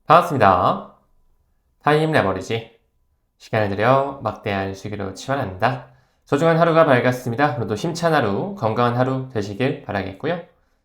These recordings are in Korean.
반갑습니다. 타임 레버리지. 시간을 들여 막대한 시기로 치환한다. 소중한 하루가 밝았습니다. 오늘도 힘찬 하루, 건강한 하루 되시길 바라겠고요.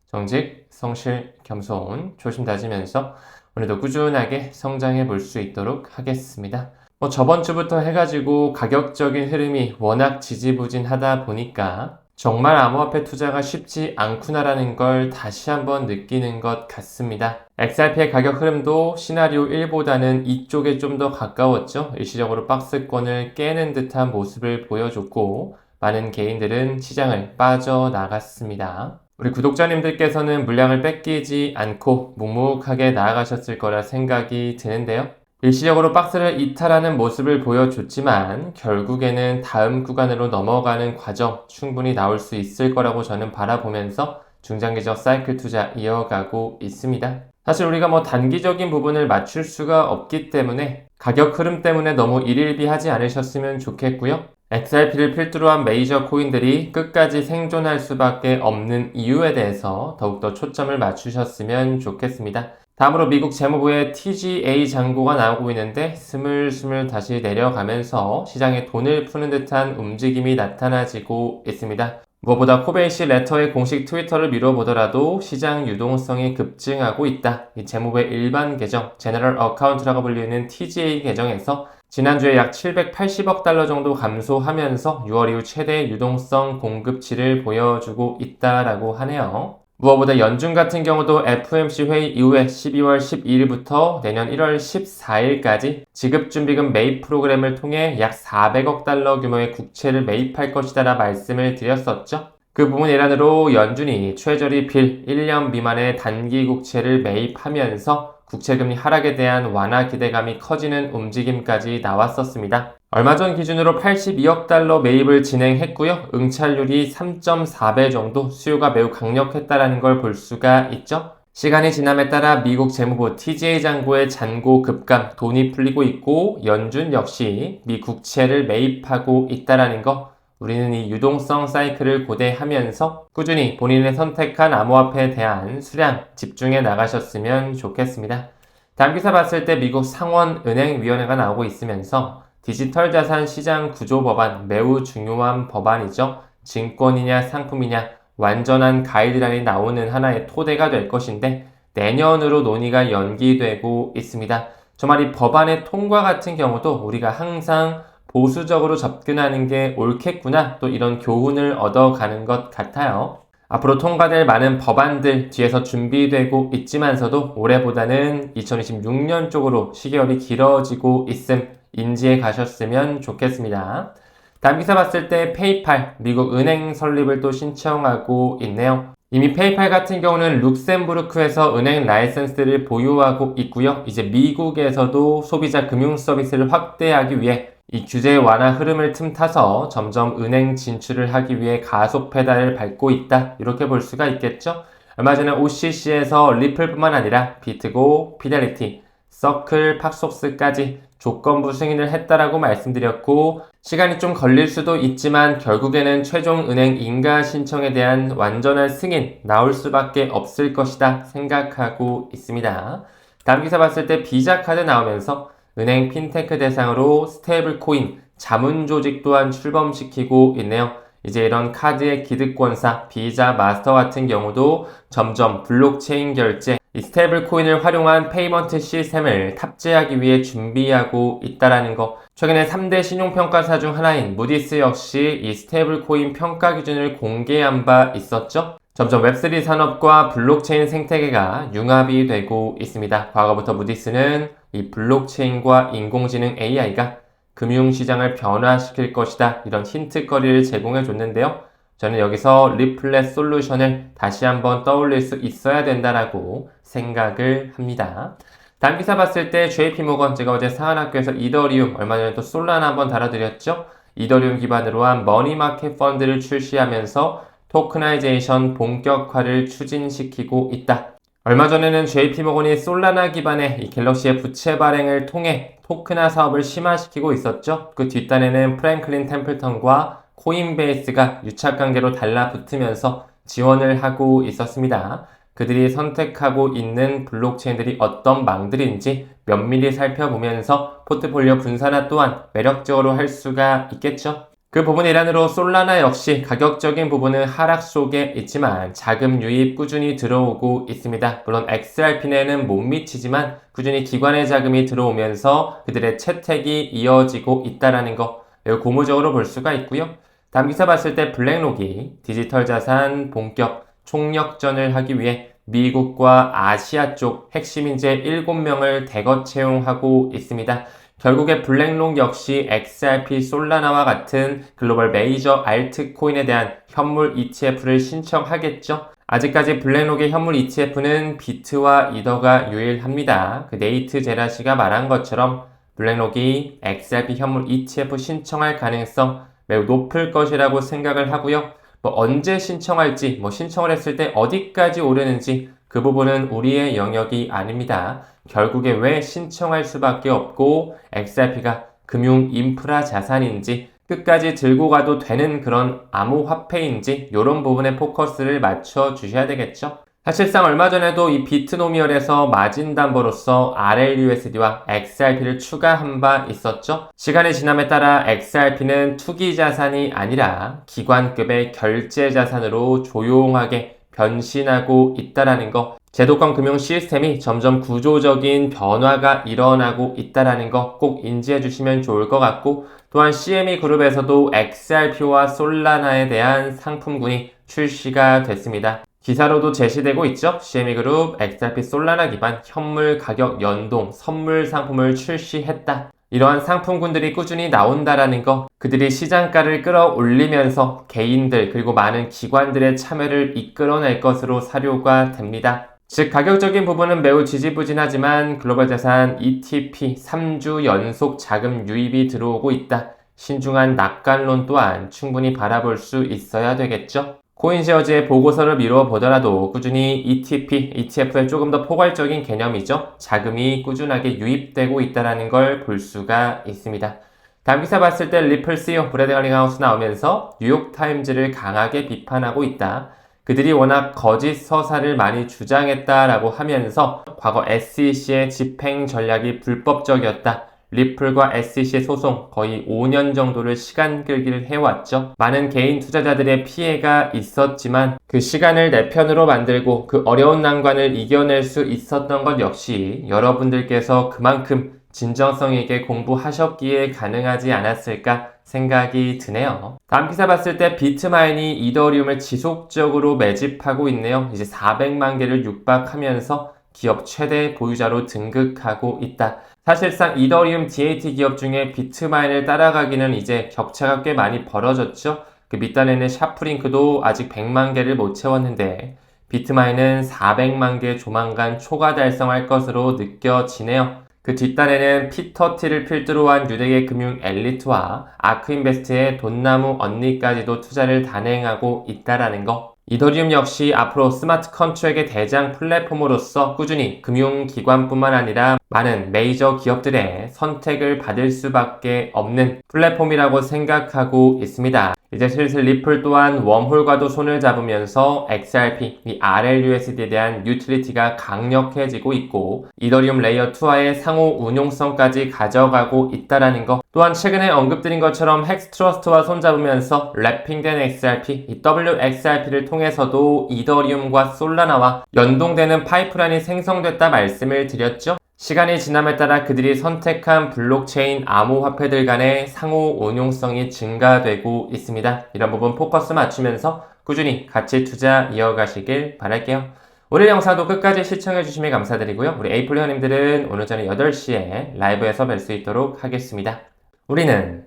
정직, 성실, 겸손, 조심 다지면서 오늘도 꾸준하게 성장해 볼 수 있도록 하겠습니다. 저번 주부터 해가지고 가격적인 흐름이 워낙 지지부진하다 보니까 정말 암호화폐 투자가 쉽지 않구나라는 걸 다시 한번 느끼는 것 같습니다. XRP의 가격 흐름도 시나리오 1보다는 이쪽에 좀 더 가까웠죠. 일시적으로 박스권을 깨는 듯한 모습을 보여줬고 많은 개인들은 시장을 빠져나갔습니다. 우리 구독자님들께서는 물량을 뺏기지 않고 묵묵하게 나아가셨을 거라 생각이 드는데요. 일시적으로 박스를 이탈하는 모습을 보여줬지만 결국에는 다음 구간으로 넘어가는 과정 충분히 나올 수 있을 거라고 저는 바라보면서 중장기적 사이클 투자 이어가고 있습니다. 사실 우리가 단기적인 부분을 맞출 수가 없기 때문에 가격 흐름 때문에 너무 일일비하지 않으셨으면 좋겠고요. XRP를 필두로 한 메이저 코인들이 끝까지 생존할 수밖에 없는 이유에 대해서 더욱더 초점을 맞추셨으면 좋겠습니다. 다음으로 미국 재무부의 TGA 잔고가 나오고 있는데 스물스물 다시 내려가면서 시장에 돈을 푸는 듯한 움직임이 나타나지고 있습니다. 무엇보다 코베이시 레터의 공식 트위터를 미뤄보더라도 시장 유동성이 급증하고 있다. 이 재무부의 일반 계정, 제너럴 어카운트라고 불리는 TGA 계정에서 지난주에 약 780억 달러 정도 감소하면서 6월 이후 최대 유동성 공급치를 보여주고 있다라고 하네요. 무엇보다 연준 같은 경우도 FOMC 회의 이후에 12월 12일부터 내년 1월 14일까지 지급준비금 매입 프로그램을 통해 약 400억 달러 규모의 국채를 매입할 것이다라 말씀을 드렸었죠. 그 부분 일환으로 연준이 트레저리 빌 1년 미만의 단기 국채를 매입하면서 국채금리 하락에 대한 완화 기대감이 커지는 움직임까지 나왔었습니다. 얼마 전 기준으로 82억 달러 매입을 진행했고요. 응찰률이 3.4배 정도 수요가 매우 강력했다라는 걸 볼 수가 있죠. 시간이 지남에 따라 미국 재무부 TGA 잔고의 잔고 급감, 돈이 풀리고 있고 연준 역시 미 국채를 매입하고 있다라는 거 우리는 이 유동성 사이클을 고대하면서 꾸준히 본인의 선택한 암호화폐에 대한 수량 집중해 나가셨으면 좋겠습니다. 다음 기사 봤을 때 미국 상원은행위원회가 나오고 있으면서 디지털 자산 시장 구조 법안 매우 중요한 법안이죠. 증권이냐 상품이냐 완전한 가이드라인이 나오는 하나의 토대가 될 것인데 내년으로 논의가 연기되고 있습니다. 정말 이 법안의 통과 같은 경우도 우리가 항상 보수적으로 접근하는 게 옳겠구나 또 이런 교훈을 얻어가는 것 같아요. 앞으로 통과될 많은 법안들 뒤에서 준비되고 있지만서도 올해보다는 2026년 쪽으로 시계열이 길어지고 있음 인지해 가셨으면 좋겠습니다. 다음 기사 봤을 때 페이팔, 미국 은행 설립을 또 신청하고 있네요. 이미 페이팔 같은 경우는 룩셈부르크에서 은행 라이선스를 보유하고 있고요. 이제 미국에서도 소비자 금융 서비스를 확대하기 위해 이 규제 완화 흐름을 틈타서 점점 은행 진출을 하기 위해 가속 페달을 밟고 있다. 이렇게 볼 수가 있겠죠. 얼마 전에 OCC에서 리플뿐만 아니라 비트고, 피델리티, 서클, 팍속스까지 조건부 승인을 했다라고 말씀드렸고 시간이 좀 걸릴 수도 있지만 결국에는 최종 은행 인가 신청에 대한 완전한 승인 나올 수밖에 없을 것이다 생각하고 있습니다. 다음 기사 봤을 때 비자 카드 나오면서 은행 핀테크 대상으로 스테이블 코인 자문 조직 또한 출범시키고 있네요. 이제 이런 카드의 기득권사 비자 마스터 같은 경우도 점점 블록체인 결제 이 스테이블 코인을 활용한 페이먼트 시스템을 탑재하기 위해 준비하고 있다라는 거. 최근에 3대 신용평가사 중 하나인 무디스 역시 이 스테이블 코인 평가 기준을 공개한 바 있었죠. 점점 웹3 산업과 블록체인 생태계가 융합이 되고 있습니다. 과거부터 무디스는 이 블록체인과 인공지능 AI가 금융시장을 변화시킬 것이다. 이런 힌트거리를 제공해 줬는데요. 저는 여기서 리플렛 솔루션을 다시 한번 떠올릴 수 있어야 된다라고 생각을 합니다. 다음 기사 봤을 때 JP모건 제가 어제 사관학교에서 이더리움 얼마 전에 또 솔라나 한번 달아드렸죠. 이더리움 기반으로 한 머니마켓 펀드를 출시하면서 토크나이제이션 본격화를 추진시키고 있다. 얼마 전에는 JP모건이 솔라나 기반의 이 갤럭시의 부채 발행을 통해 토크나 사업을 심화시키고 있었죠. 그 뒷단에는 프랭클린 템플턴과 코인베이스가 유착관계로 달라붙으면서 지원을 하고 있었습니다. 그들이 선택하고 있는 블록체인들이 어떤 망들인지 면밀히 살펴보면서 포트폴리오 분산화 또한 매력적으로 할 수가 있겠죠. 그 부분 일환으로 솔라나 역시 가격적인 부분은 하락 속에 있지만 자금 유입 꾸준히 들어오고 있습니다. 물론 XRP 내는 못 미치지만 꾸준히 기관의 자금이 들어오면서 그들의 채택이 이어지고 있다는 거 매우 고무적으로 볼 수가 있고요. 다음 기사 봤을 때 블랙록이 디지털 자산 본격 총력전을 하기 위해 미국과 아시아 쪽 핵심 인재 7명을 대거 채용하고 있습니다. 결국에 블랙록 역시 XRP 솔라나와 같은 글로벌 메이저 알트코인에 대한 현물 ETF를 신청하겠죠. 아직까지 블랙록의 현물 ETF는 비트와 이더가 유일합니다. 그 네이트 제라시가 말한 것처럼 블랙록이 XRP 현물 ETF 신청할 가능성 매우 높을 것이라고 생각을 하고요. 언제 신청할지, 신청을 했을 때 어디까지 오르는지 그 부분은 우리의 영역이 아닙니다. 결국에 왜 신청할 수밖에 없고 XRP가 금융 인프라 자산인지 끝까지 들고 가도 되는 그런 암호화폐인지 이런 부분에 포커스를 맞춰 주셔야 되겠죠. 사실상 얼마 전에도 이 비트노미얼에서 마진담보로서 RLUSD와 XRP를 추가한 바 있었죠. 시간의 지남에 따라 XRP는 투기 자산이 아니라 기관급의 결제 자산으로 조용하게 변신하고 있다는 거, 제도권 금융 시스템이 점점 구조적인 변화가 일어나고 있다는 거 꼭 인지해 주시면 좋을 것 같고, 또한 CME 그룹에서도 XRP와 솔라나에 대한 상품군이 출시가 됐습니다. 기사로도 제시되고 있죠. CME 그룹 XRP 솔라나 기반 현물 가격 연동 선물 상품을 출시했다. 이러한 상품군들이 꾸준히 나온다라는 거, 그들이 시장가를 끌어올리면서 개인들 그리고 많은 기관들의 참여를 이끌어낼 것으로 사료가 됩니다. 즉 가격적인 부분은 매우 지지부진하지만 글로벌 자산 ETP 3주 연속 자금 유입이 들어오고 있다. 신중한 낙관론 또한 충분히 바라볼 수 있어야 되겠죠. 코인시어즈의 보고서를 미루어 보더라도 꾸준히 ETP, ETF에 조금 더 포괄적인 개념이죠. 자금이 꾸준하게 유입되고 있다는 걸 볼 수가 있습니다. 다음 기사 봤을 때 리플 CEO 브래드 갈링하우스 나오면서 뉴욕타임즈를 강하게 비판하고 있다. 그들이 워낙 거짓 서사를 많이 주장했다라고 하면서 과거 SEC의 집행 전략이 불법적이었다. 리플과 SEC의 소송 거의 5년 정도를 시간 끌기를 해왔죠. 많은 개인 투자자들의 피해가 있었지만 그 시간을 내 편으로 만들고 그 어려운 난관을 이겨낼 수 있었던 것 역시 여러분들께서 그만큼 진정성 있게 공부하셨기에 가능하지 않았을까 생각이 드네요. 다음 기사 봤을 때 비트마인이 이더리움을 지속적으로 매집하고 있네요. 이제 400만 개를 육박하면서 기업 최대 보유자로 등극하고 있다. 사실상 이더리움 DAT 기업 중에 비트마인을 따라가기는 이제 격차가 꽤 많이 벌어졌죠. 그 밑단에는 샤프링크도 아직 100만 개를 못 채웠는데 비트마인은 400만 개 조만간 초과 달성할 것으로 느껴지네요. 그 뒷단에는 피터 틸을 필두로 한 유대계 금융 엘리트와 아크인베스트의 돈나무 언니까지도 투자를 단행하고 있다라는 거. 이더리움 역시 앞으로 스마트 컨트랙의 대장 플랫폼으로서 꾸준히 금융기관뿐만 아니라 많은 메이저 기업들의 선택을 받을 수밖에 없는 플랫폼이라고 생각하고 있습니다. 이제 슬슬 리플 또한 웜홀과도 손을 잡으면서 XRP, 이 RLUSD에 대한 유틸리티가 강력해지고 있고 이더리움 레이어2와의 상호 운용성까지 가져가고 있다는 거, 또한 최근에 언급드린 것처럼 헥스트러스트와 손잡으면서 랩핑된 XRP, 이 WXRP를 통해서도 이더리움과 솔라나와 연동되는 파이프라인이 생성됐다 말씀을 드렸죠. 시간이 지남에 따라 그들이 선택한 블록체인 암호화폐들 간의 상호 운용성이 증가되고 있습니다. 이런 부분 포커스 맞추면서 꾸준히 가치 투자 이어가시길 바랄게요. 오늘 영상도 끝까지 시청해주시면 감사드리고요. 우리 에이플 회원님들은 오늘 저녁 8시에 라이브에서 뵐 수 있도록 하겠습니다. 우리는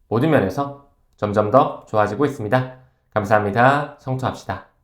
모든 면에서 점점 더 좋아지고 있습니다. 감사합니다. 성투합시다.